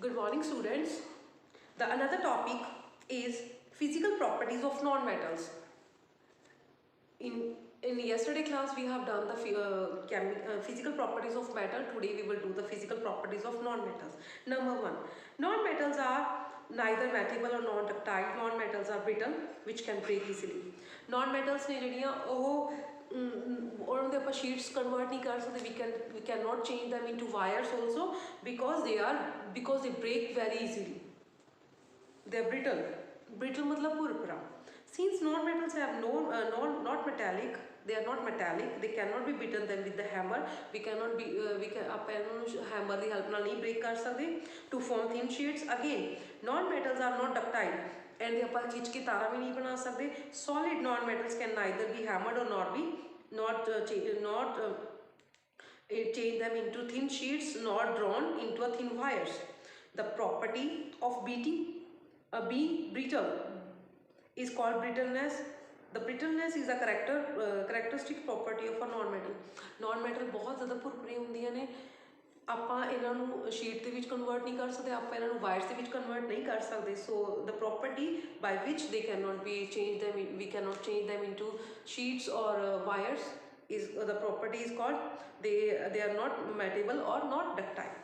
Good morning, students. The another topic is physical properties of non-metals. In yesterday class we have done the physical properties of metal. Today we will do the physical properties of non-metals. Number one, non-metals are neither malleable or non-ductile. Non-metals are brittle, which can break easily. Non-metals ने ਜਿਹੜੀਆਂ ਉਹ ਉਹਨਾਂ ਦੇ ਆਪਾਂ sheets convert नहीं कर सकते. We cannot change them into wires also because they break very easily. They are brittle. Brittle मतलब भुरभुरा. Since non-metals have not metallic, they are not metallic. They cannot be beaten them with the hammer. We can आप hammer की help नाल नहीं break कर सकते to form thin sheets. Again, non-metals are not ductile and they ਆਪਾਂ खींच के तारा भी नहीं बना सकते. Solid non-metals can neither be hammered or change them into thin sheets nor drawn into a thin wires. The property of being brittle is called brittleness. The brittleness is a characteristic property of a non-metal. Non-metal बहुत ज़्यादा भुरभुरी होंदियां ने. ਆਪਾਂ ਇਹਨਾਂ ਨੂੰ sheet ਦੇ ਵਿੱਚ convert नहीं कर सकते. ਆਪਾਂ ਇਹਨਾਂ ਨੂੰ wires ਦੇ ਵਿੱਚ convert नहीं कर सकते. So the property by which they cannot be changed them, we cannot change them into sheets or wires is the property is called they are not malleable or not ductile.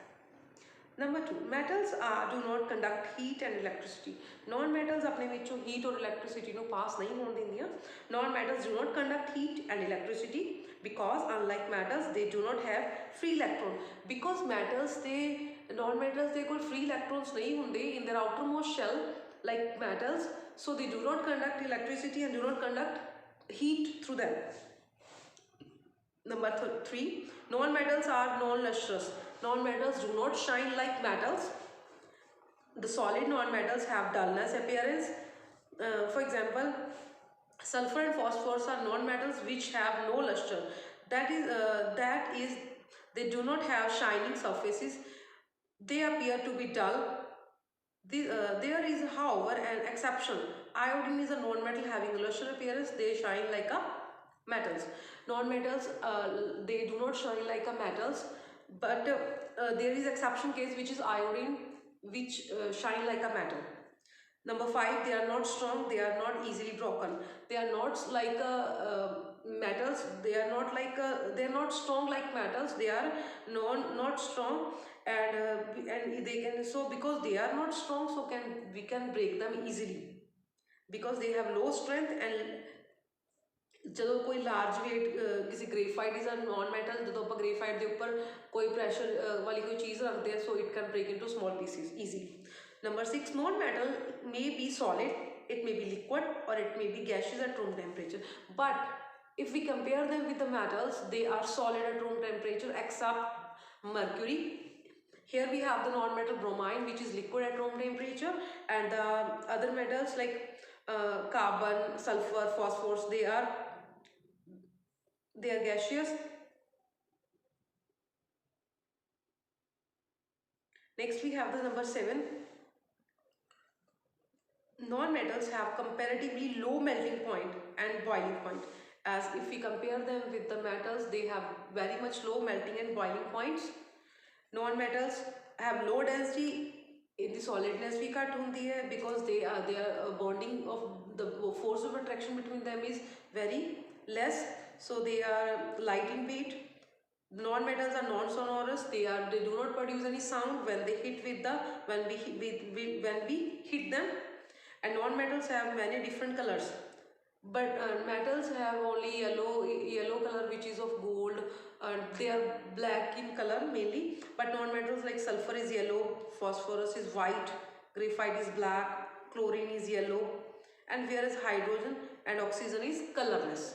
Number two, metals do not conduct heat and electricity. Non-metals अपने विचों heat और electricity no pass नहीं होने देंदियां. Non-metals do not conduct heat and electricity because unlike metals they do not have free electron. Because non-metals they कोई free electrons नहीं होंदे in their outermost shell like metals, so they do not conduct electricity and do not conduct heat through them. Number three, non-metals are non-lustrous. Non-metals do not shine like metals. The solid non-metals have dullness appearance. For example, sulfur and phosphorus are non-metals which have no luster. That is, they do not have shining surfaces. They appear to be dull. There is, however, an exception. Iodine is a non-metal having a luster appearance. They shine like a metals. Non-metals they do not shine like a metals, but there is exception case which is iodine which shine like a metal. Number five, they are not strong, they are not easily broken. They are not like metals. They are not strong like metals. They are not strong, and they can, so because they are not strong, so we can break them easily because they have low strength. And ਜਦੋਂ कोई large wait किसी graphite is a non metal, जो आप graphite के उपर कोई pressure वाली कोई चीज़ रखते हैं, so it can break into small pieces easily. Number six, non metal may be solid, it may be liquid और it may be gases at room temperature. But if we compare them with the metals, they are solid at room temperature except mercury. Here we have the non-metal bromine which is liquid at room temperature, and the other metals like carbon, sulfur, phosphorus, they are gaseous. Next we have the number 7. Non-metals have comparatively low melting point and boiling point. As if we compare them with the metals, they have very much low melting and boiling points. Non-metals have low density. In the solidness भी घट होती है because they are bonding of the force of attraction between them is very less, so they are light in weight. Non-metals are non-sonorous. They do not produce any sound when they hit when we hit them. And non-metals have many different colors, but metals have only yellow color which is of gold, and they are black in color mainly. But non-metals like sulfur is yellow, phosphorus is white, graphite is black, chlorine is yellow, and whereas hydrogen and oxygen is colorless.